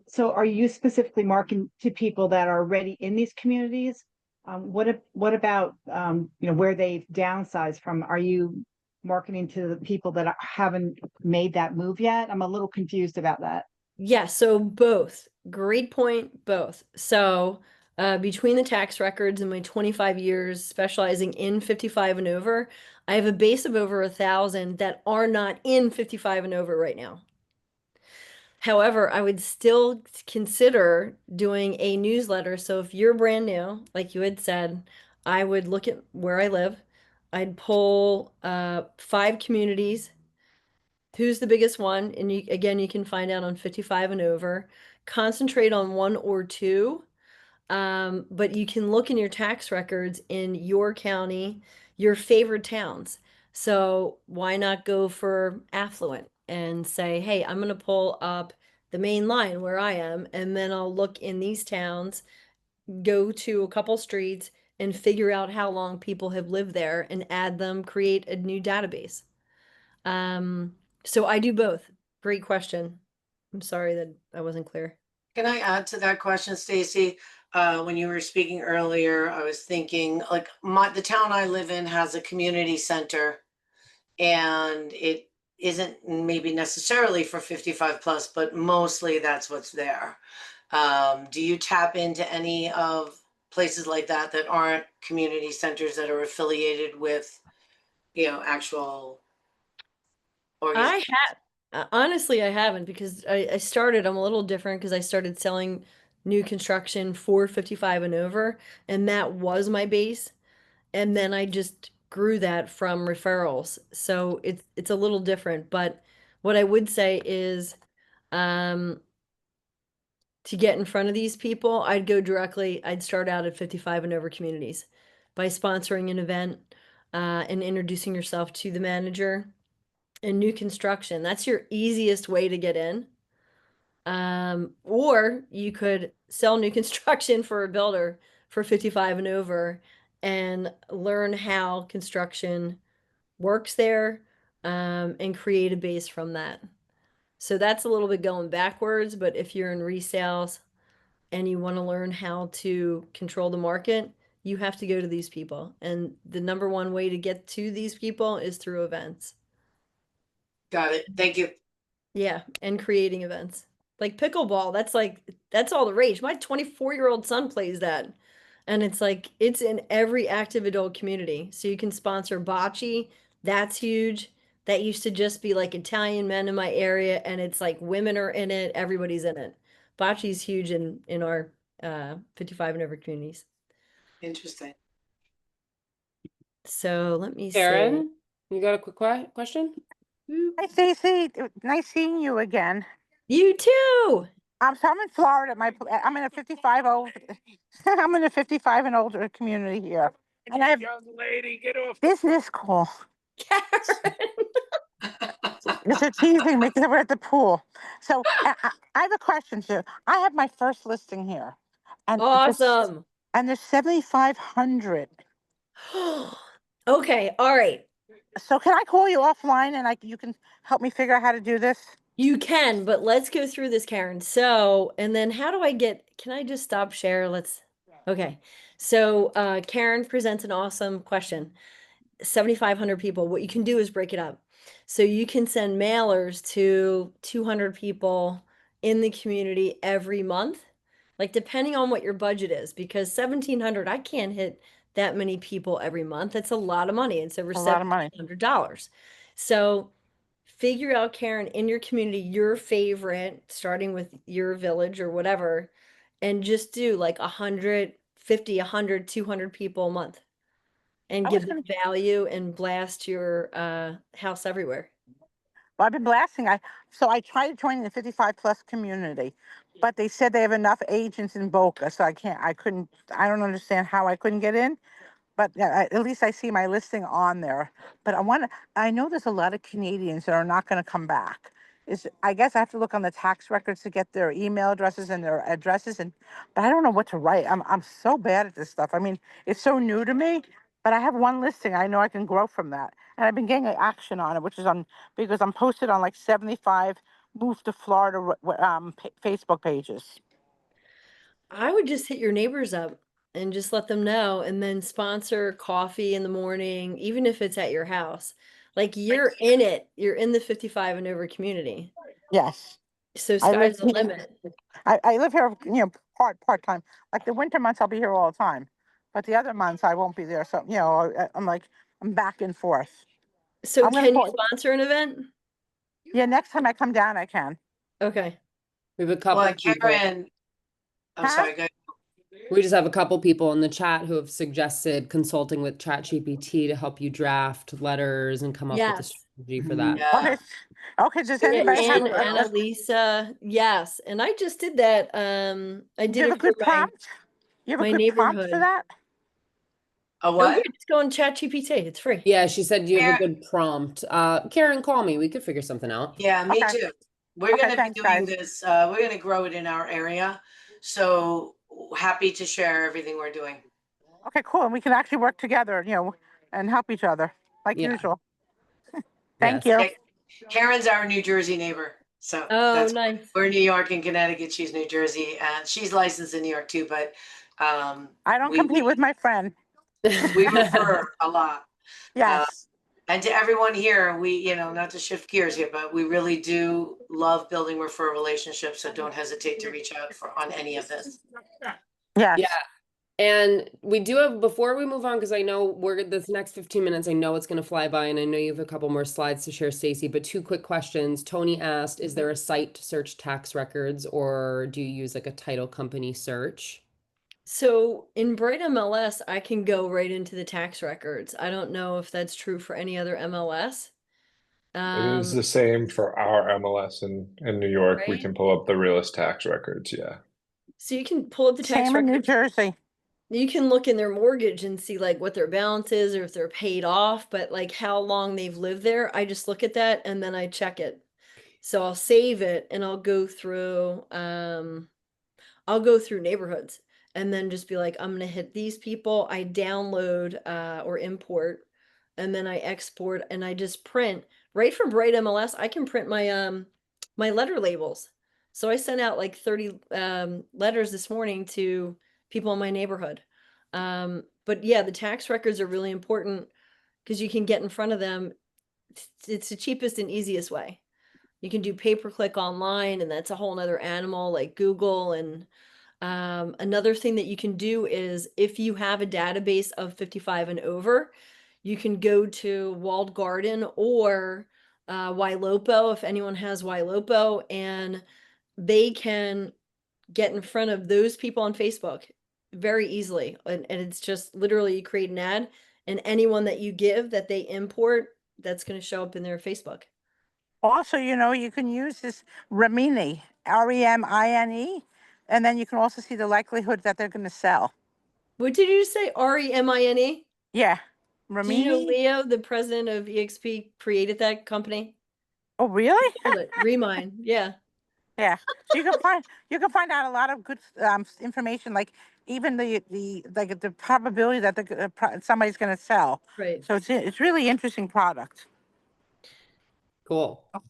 So are you specifically marketing to people that are already in these communities? What about where they've downsized from? Are you marketing to the people that haven't made that move yet? I'm a little confused about that. Yeah, so both. Great point, both. So between the tax records and my 25 years specializing in 55 and over, I have a base of over 1,000 that are not in 55 and over right now. However, I would still consider doing a newsletter. So if you're brand new, like you had said, I would look at where I live. I'd pull 5 communities. Who's the biggest one? And you can find out on 55 and over. Concentrate on 1 or 2. But you can look in your tax records in your county, your favorite towns. So why not go for affluent and say, hey, I'm going to pull up the main line where I am, and then I'll look in these towns, go to a couple streets and figure out how long people have lived there and add them, create a new database. So I do both. Great question. I'm sorry that I wasn't clear. Can I add to that question, Stacie? When you were speaking earlier, I was thinking like the town I live in has a community center, and it isn't maybe necessarily for 55 plus, but mostly that's what's there. Do you tap into any of places like that that aren't community centers that are affiliated with, actual organizations? Honestly, I haven't, because I started, I'm a little different because I started selling new construction for 55 and over, and that was my base. And then I just grew that from referrals. So it's a little different, but what I would say is to get in front of these people, I'd start out at 55 and over communities by sponsoring an event and introducing yourself to the manager. And new construction, that's your easiest way to get in. Or you could sell new construction for a builder for 55 and over and learn how construction works there, and create a base from that. So that's a little bit going backwards, but if you're in resales and you want to learn how to control the market, you have to go to these people. And the number one way to get to these people is through events. Got it. Thank you. Yeah, and creating events. Like pickleball, that's all the rage. My 24-year-old son plays that. And it's in every active adult community. So you can sponsor bocce, that's huge. That used to just be like Italian men in my area, and it's like women are in it, everybody's in it. Bocce's huge in our 55 and over communities. Interesting. So let me see. Karen, you got a quick question? Hi, Stacie. Nice seeing you again. You too. So I'm in Florida. I'm in a 55 old. I'm in a 55 and older community here, and I have Young lady, get off. business call. Karen. Because they're teasing me because we're at the pool. So I have a question too. I have my first listing here, and Awesome. and there's 7,500. Okay, all right. So can I call you offline and you can help me figure out how to do this? You can, but let's go through this, Karen. So, and then how do I can I just stop share? Okay. So, Karen presents an awesome question. 7,500 people. What you can do is break it up. So you can send mailers to 200 people in the community every month, like depending on what your budget is, because 1,700, I can't hit that many people every month. That's a lot of money. It's over A lot of money. $1,700. So figure out, Karen, in your community, your favorite, starting with your village or whatever, and just do like 150, 100, 200 people a month and I give was them gonna, value and blast your house everywhere. well, I've been blasting. So I tried joining the 55 plus community, but they said they have enough agents in Boca, so I don't understand how I couldn't get in. But at least I see my listing on there. But I know there's a lot of Canadians that are not going to come back. I guess I have to look on the tax records to get their email addresses and their addresses, but I don't know what to write. I'm so bad at this stuff. I mean, it's so new to me, but I have one listing. I know I can grow from that. And I've been getting action on it, because I'm posted on like 75 move to Florida Facebook pages. I would just hit your neighbors up and just let them know, and then sponsor coffee in the morning, even if it's at your house. Like you're in it, you're in the 55 and over community. Yes. So I live sky's the limit. I live here, part time. Like the winter months, I'll be here all the time, but the other months I won't be there. So I'm back and forth. So I'm gonna can you call. sponsor an event? Yeah, next time I come down, I can. Okay. We have a couple Well, people. Karen, I'm Huh? sorry, go ahead. We just have a couple people in the chat who have suggested consulting with ChatGPT to help you draft letters and come up with a Yes. strategy for that. Yeah. Okay. Okay. Does Yeah, anybody have? And Annalisa, yes. And I just did that. I Do did you have a it for good prompt? You have a my good prompt for neighborhood. that? A Oh, yeah, what? just go on ChatGPT. It's free. Yeah, she said you have a Karen- good prompt. Karen, call me. We could figure something out. Yeah, me Okay. too. We're Okay, gonna be thanks, doing guys. this, we're gonna grow it in our area. So happy to share everything we're doing. Okay, cool. And we can actually work together, and help each other like Yeah. usual. Yes. Thank you. Karen's our New Jersey neighbor. So Oh, that's, nice. we're New York and Connecticut. She's New Jersey, and she's licensed in New York too, but I don't compete with my friend. we refer a lot. Yes. And to everyone here, not to shift gears here, but we really do love building referral relationships. So don't hesitate to reach out on any of this. Yes. Yeah. And we do have, before we move on, because I know this next 15 minutes, I know it's going to fly by, and I know you have a couple more slides to share, Stacie, but 2 quick questions. Tony asked, is there a site to search tax records, or do you use like a title company search? So in Bright MLS, I can go right into the tax records. I don't know if that's true for any other MLS. It is the same for our MLS in New York. We Right? can pull up the realist tax records. Yeah. So you can pull up the tax Same in New records. Jersey. You can look in their mortgage and see like what their balance is or if they're paid off, but like how long they've lived there. I just look at that and then I check it. So I'll save it and I'll go through neighborhoods and then just be like, I'm gonna hit these people. I download or import, and then I export and I just print right from Bright MLS. I can print my letter labels. So I sent out like 30 letters this morning to people in my neighborhood. But yeah, the tax records are really important because you can get in front of them. It's the cheapest and easiest way. You can do pay-per-click online, and that's a whole nother animal like Google. And another thing that you can do is if you have a database of 55 and over, you can go to Walled Garden or Ylopo, if anyone has Ylopo, and they can get in front of those people on Facebook very easily. And it's just literally you create an ad, and anyone that you give that they import, that's going to show up in their Facebook. Also, you can use this Remini, REMINE, and then you can also see the likelihood that they're going to sell. What did you say? REMINE? Yeah. Do you know Remini. Leo, the president of EXP, created that company? Oh, really? Hold it. Remind. Yeah. Yeah. So you can find out a lot of good information, like even the probability that somebody's going to sell. Right. So it's really interesting product. Cool. Okay.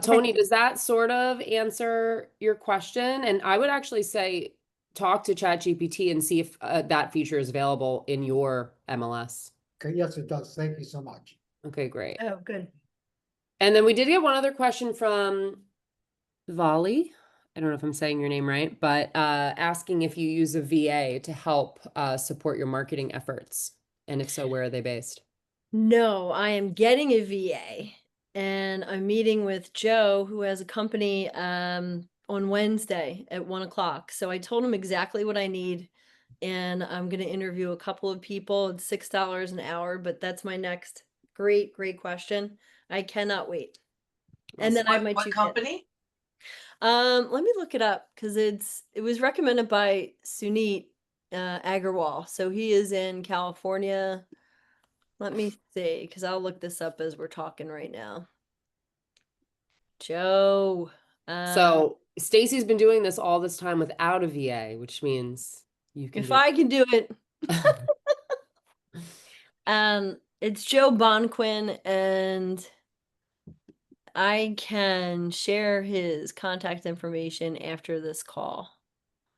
Tony, does that sort of answer your question? And I would actually say talk to ChatGPT and see if that feature is available in your MLS. Okay, yes, it does. Thank you so much. Okay, great. Oh, good. And then we did get one other question from Volley. I don't know if I'm saying your name right, but asking if you use a VA to help support your marketing efforts. And if so, where are they based? No, I am getting a VA and I'm meeting with Joe, who has a company on Wednesday at 1 o'clock. So I told him exactly what I need. And I'm going to interview a couple of people. It's $6 an hour, but that's my next great question. I cannot wait. And then I have my What two kids. company? Let me look it up because it was recommended by Sunit Agarwal. So he is in California. Let me see, because I'll look this up as we're talking right now. Joe. So Stacie's been doing this all this time without a VA, which means you can if I can do it, it's Joe Bonquin, and I can share his contact information after this call.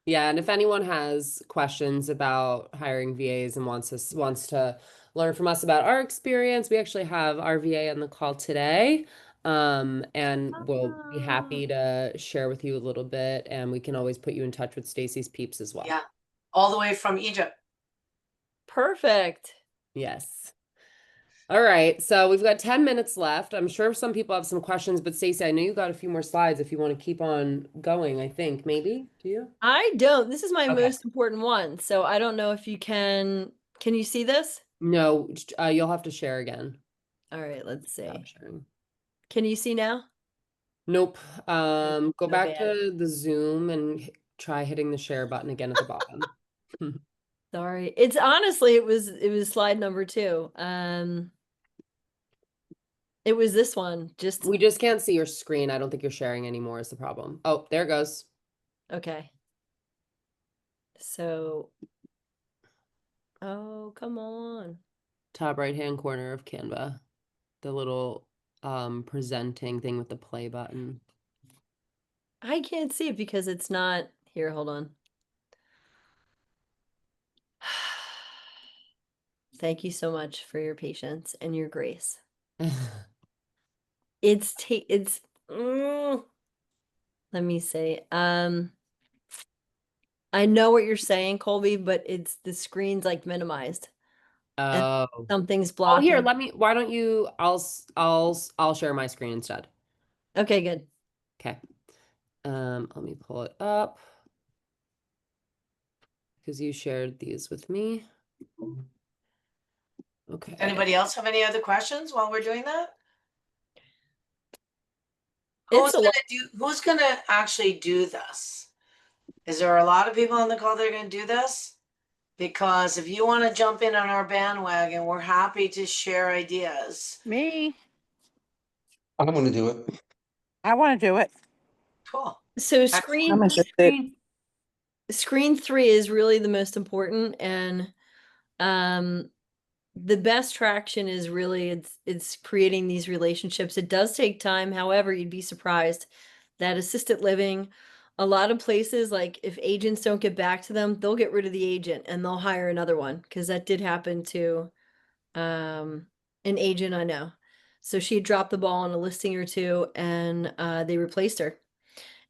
Yeah, and if anyone has questions about hiring VAs and wants to learn from us about our experience, we actually have our VA on the call today. And we'll be happy to share with you a little bit, and we can always put you in touch with Stacie's peeps as well. Yeah, all the way from Egypt. Perfect. Yes. All right, so we've got 10 minutes left. I'm sure some people have some questions, but Stacie, I know you got a few more slides if you want to keep on going, I think. Maybe? Do you? I don't. This is my Okay. most important one. So I don't know if you can you see this? No, you'll have to share again. All right, let's see. Stop sharing. Can you see now? Nope. Go so back bad. to the Zoom and try hitting the share button again at the bottom. Sorry. It's honestly, it was slide number 2. It was this one. We just can't see your screen. I don't think you're sharing anymore is the problem. Oh, there it goes. Okay. So, oh, come on. Top right-hand corner of Canva. The little presenting thing with the play button. I can't see it because it's not here. Hold on. Thank you so much for your patience and your grace. It's let me see. I know what you're saying, Colby, but the screen's like minimized. Oh. Something's Oh, blocking. here, why don't you, I'll share my screen instead. Okay, good. Okay. Let me pull it up because you shared these with me. Okay. Anybody else have any other questions while we're doing that? Who's gonna actually do this? Is there a lot of people on the call that are gonna do this? Because if you want to jump in on our bandwagon, we're happy to share ideas. Me. I'm going to do it. I want to do it. Cool. So I'm interested. screen 3 is really the most important, and the best traction is really it's creating these relationships. It does take time. However, you'd be surprised that assisted living, a lot of places, like if agents don't get back to them, they'll get rid of the agent and they'll hire another one, because that did happen to an agent I know. So she had dropped the ball on a listing or two, and they replaced her.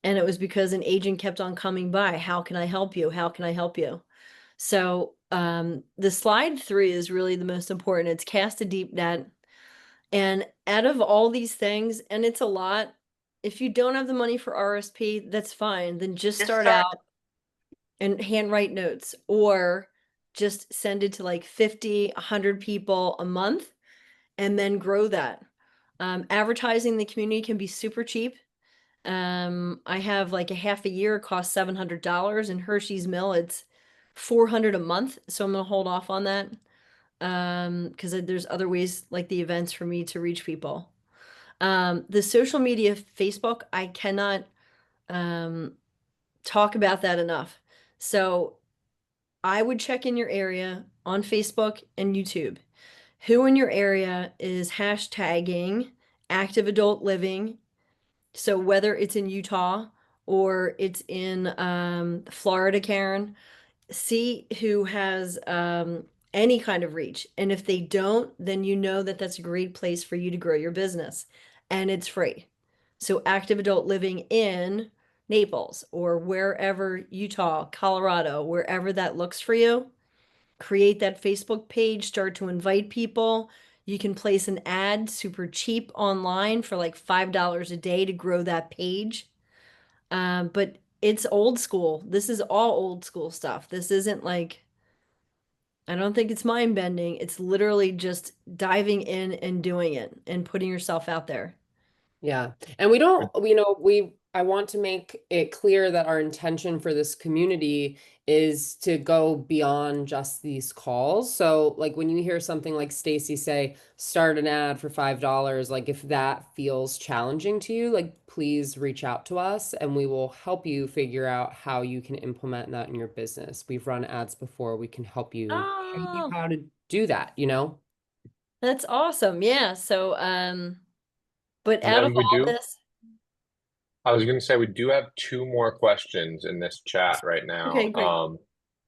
And it was because an agent kept on coming by. How can I help you? How can I help you? So the slide 3 is really the most important. It's cast a deep net. And out of all these things, and it's a lot, if you don't have the money for RSP, that's fine. Then just start out and handwrite notes, or just send it to like 50, 100 people a month, and then grow that. Advertising the community can be super cheap. I have like a half a year, cost $700. In Hershey's Mill, it's $400 a month. So I'm gonna hold off on that. Because there's other ways, like the events, for me to reach people. The social media, Facebook, I cannot talk about that enough. So I would check in your area on Facebook and YouTube. Who in your area is hashtagging active adult living? So whether it's in Utah or it's in Florida, Karen, see who has any kind of reach. And if they don't, then you know that that's a great place for you to grow your business. And it's free. So active adult living in Naples or wherever, Utah, Colorado, wherever that looks for you, create that Facebook page, start to invite people. You can place an ad super cheap online for like $5 a day to grow that page. But it's old school. This is all old school stuff. This isn't like, I don't think it's mind bending. It's literally just diving in and doing it and putting yourself out there. Yeah. And I want to make it clear that our intention for this community is to go beyond just these calls. So like when you hear something like Stacie say, start an ad for $5, like if that feels challenging to you, like please reach out to us and we will help you figure out how you can implement that in your business. We've run ads before. We can help you show you Oh, how to do that, you know? that's awesome. Yeah. So, but And out of then all this, I was going to say, we do have two more questions in this chat right now. okay, great.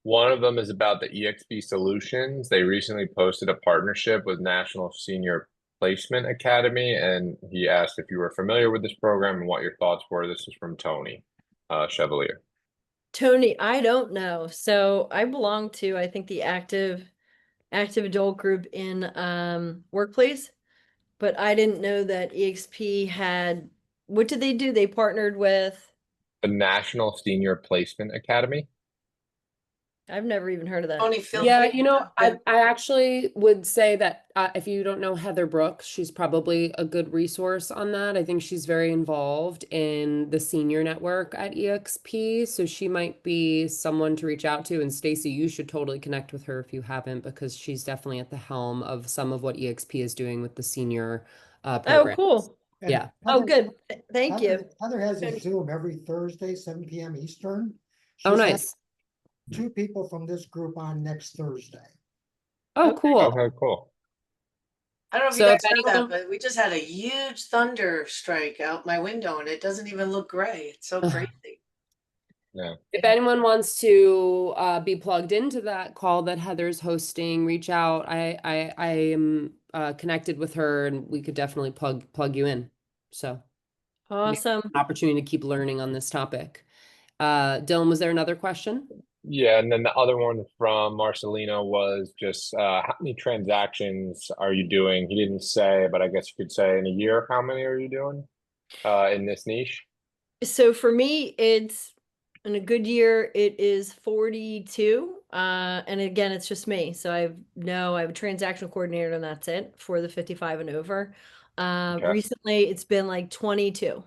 One of them is about the EXP Solutions. They recently posted a partnership with National Senior Placement Academy, and he asked if you were familiar with this program and what your thoughts were. This is from Tony Chevalier. Tony, I don't know. So I belong to, I think, the active adult group in workplace, but I didn't know that EXP had, what did they do? They partnered with, The National Senior Placement Academy. I've never even heard of that. Tony, feel Yeah, free to jump in. I actually would say that if you don't know Heather Brooks, she's probably a good resource on that. I think she's very involved in the senior network at EXP, so she might be someone to reach out to. And Stacie, you should totally connect with her if you haven't, because she's definitely at the helm of some of what EXP is doing with the senior Oh, program. cool. And Yeah. Oh, Heather- good. Thank you. Heather has a Zoom every Thursday, 7 p.m. Eastern. Oh, She's had nice. 2 people from this group on next Thursday. Oh, Okay. cool. Okay, cool. I don't know if So you if guys heard that, anyone, but we just had a huge thunder strike out my window and it doesn't even look gray. It's so crazy. Yeah. if anyone wants to be plugged into that call that Heather's hosting, reach out. I am connected with her, and we could definitely plug you in. So Awesome. opportunity to keep learning on this topic. Dylan, was there another question? Yeah, and then the other one from Marcelino was just how many transactions are you doing? He didn't say, but I guess you could say in a year, how many are you doing in this niche? So for me, it's in a good year, it is 42. And again, it's just me. So I have a transactional coordinator and that's it for the 55 and over. Okay. Recently it's been like 22.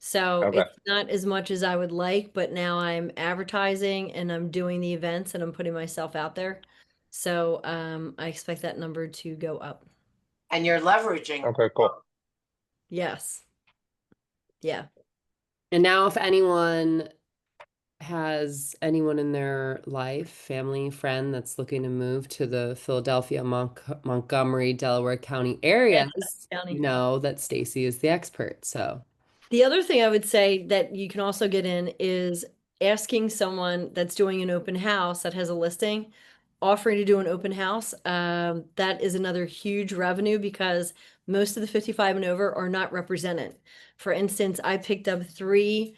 So Okay. it's not as much as I would like, but now I'm advertising and I'm doing the events and I'm putting myself out there. So I expect that number to go up. And you're leveraging. Okay, cool. Yes. Yeah. And now if anyone has anyone in their life, family, friend that's looking to move to the Philadelphia, Montgomery, Delaware County areas, County. you know that Stacie is the expert. So The other thing I would say that you can also get in is asking someone that's doing an open house that has a listing, offering to do an open house. That is another huge revenue because most of the 55 and over are not represented. For instance, I picked up 3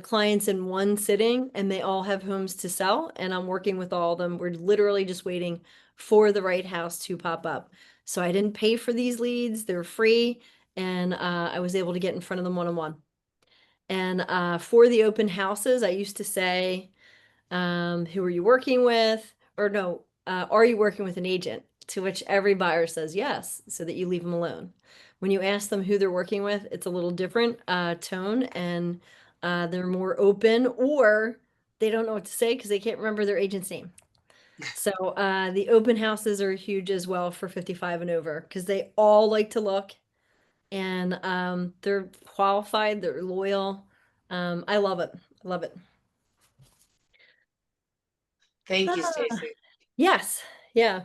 clients in one sitting and they all have homes to sell and I'm working with all of them. We're literally just waiting for the right house to pop up. So I didn't pay for these leads. They're free and I was able to get in front of them one-on-one. And for the open houses, I used to say, who are you working with? Or no, are you working with an agent? To which every buyer says yes, so that you leave them alone. When you ask them who they're working with, it's a little different tone and they're more open or they don't know what to say because they can't remember their agent's name. So the open houses are huge as well for 55 and over because they all like to look and they're qualified, they're loyal. I love it. I love it. Thank you, Ah, Stacie. yes. Yeah.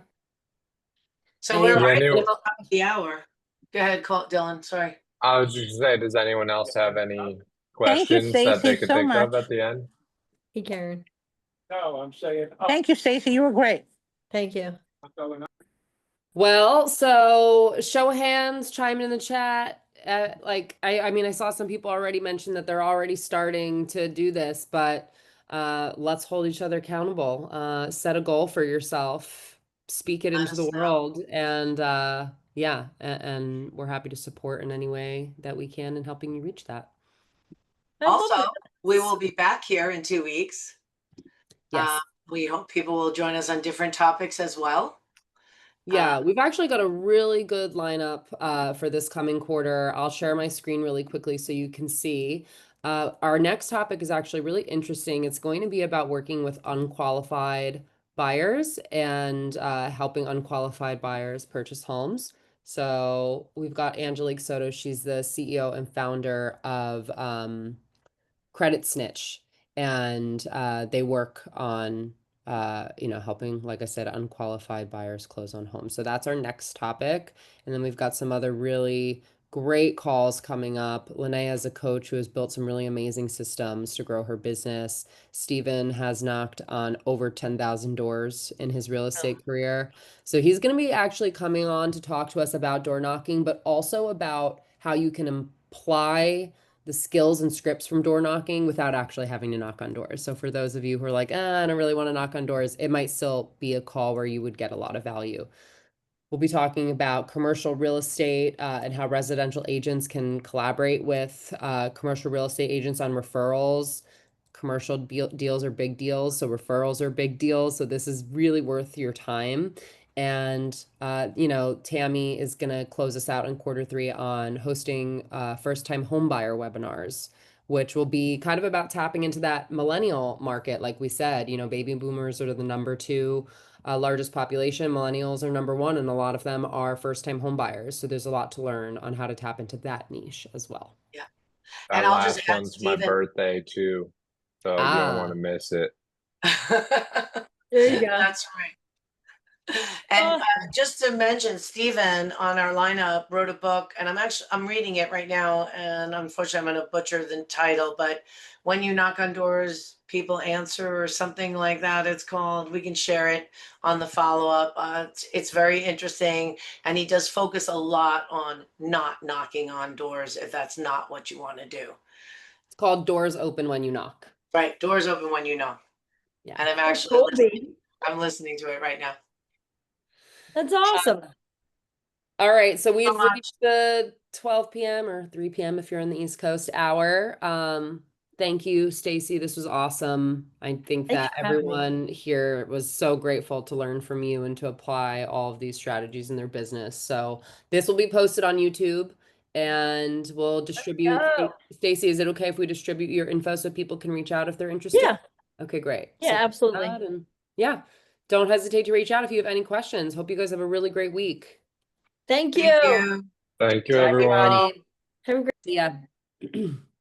So Any we're other- right Anyone- about the hour. Go ahead, Dylan, sorry. I was just gonna say, does anyone else have any Thank you, questions that they Stacie, could so think of much. at the end? Hey, Karen. Thank you, Stacie. You were great. Thank you. Well, so show of hands, chime in the chat. I mean, I saw some people already mention that they're already starting to do this, but let's hold each other accountable. Set a goal for yourself, speak it Let into the us know. world, and yeah, and we're happy to support in any way that we can in helping you reach that. I love Also, it. we will be back here in 2 weeks. Yes. We hope people will join us on different topics as well. Yeah, we've actually got a really good lineup for this coming quarter. I'll share my screen really quickly so you can see. Our next topic is actually really interesting. It's going to be about working with unqualified buyers and helping unqualified buyers purchase homes. So we've got Angelique Soto. She's the CEO and founder of Credit Snitch, and they work on helping, like I said, unqualified buyers close on homes. So that's our next topic. And then we've got some other really great calls coming up. Linnea is a coach who has built some really amazing systems to grow her business. Stephen has knocked on over 10,000 doors in his real estate career. So he's going to be actually coming on to talk to us about door knocking, but also about how you can apply the skills and scripts from door knocking without actually having to knock on doors. So for those of you who are like, I don't really want to knock on doors, it might still be a call where you would get a lot of value. We'll be talking about commercial real estate and how residential agents can collaborate with commercial real estate agents on referrals. Commercial deals are big deals, so referrals are big deals. So this is really worth your time. And, Tammy is going to close us out in quarter 3 on hosting first-time homebuyer webinars, which will be kind of about tapping into that millennial market. Like we said, baby boomers are the number 2 largest population. Millennials are number 1, and a lot of them are first-time homebuyers. So there's a lot to learn on how to tap into that niche as well. Yeah. That And I'll just last add, one's my Stephen. birthday too, so you don't want to miss it. There you go. That's right. And just to mention, Stephen on our lineup wrote a book, and I'm reading it right now, and unfortunately I'm going to butcher the title, but When You Knock on Doors, People Answer, or something like that it's called. We can share it on the follow-up. It's very interesting, and he does focus a lot on not knocking on doors if that's not what you want to do. It's called Doors Open When You Knock. Right, doors open when you knock. Yeah. And I'm actually listening to it right now. That's awesome. All right, so we've much. reached the 12 p.m. or 3 p.m. if you're in the East Coast hour. Thank you, Stacie. This was awesome. I think Thanks that for having me. everyone here was so grateful to learn from you and to apply all of these strategies in their business. So this will be posted on YouTube, and we'll distribute. go. Stacie, is it okay if we distribute your info so people can reach out if they're interested? Yeah. Okay, great. Yeah, So absolutely. and yeah, don't hesitate to reach out if you have any questions. Hope you guys have a really great week. Thank Thank you. you. Thank you, Bye, everyone. everybody. Have a great See ya.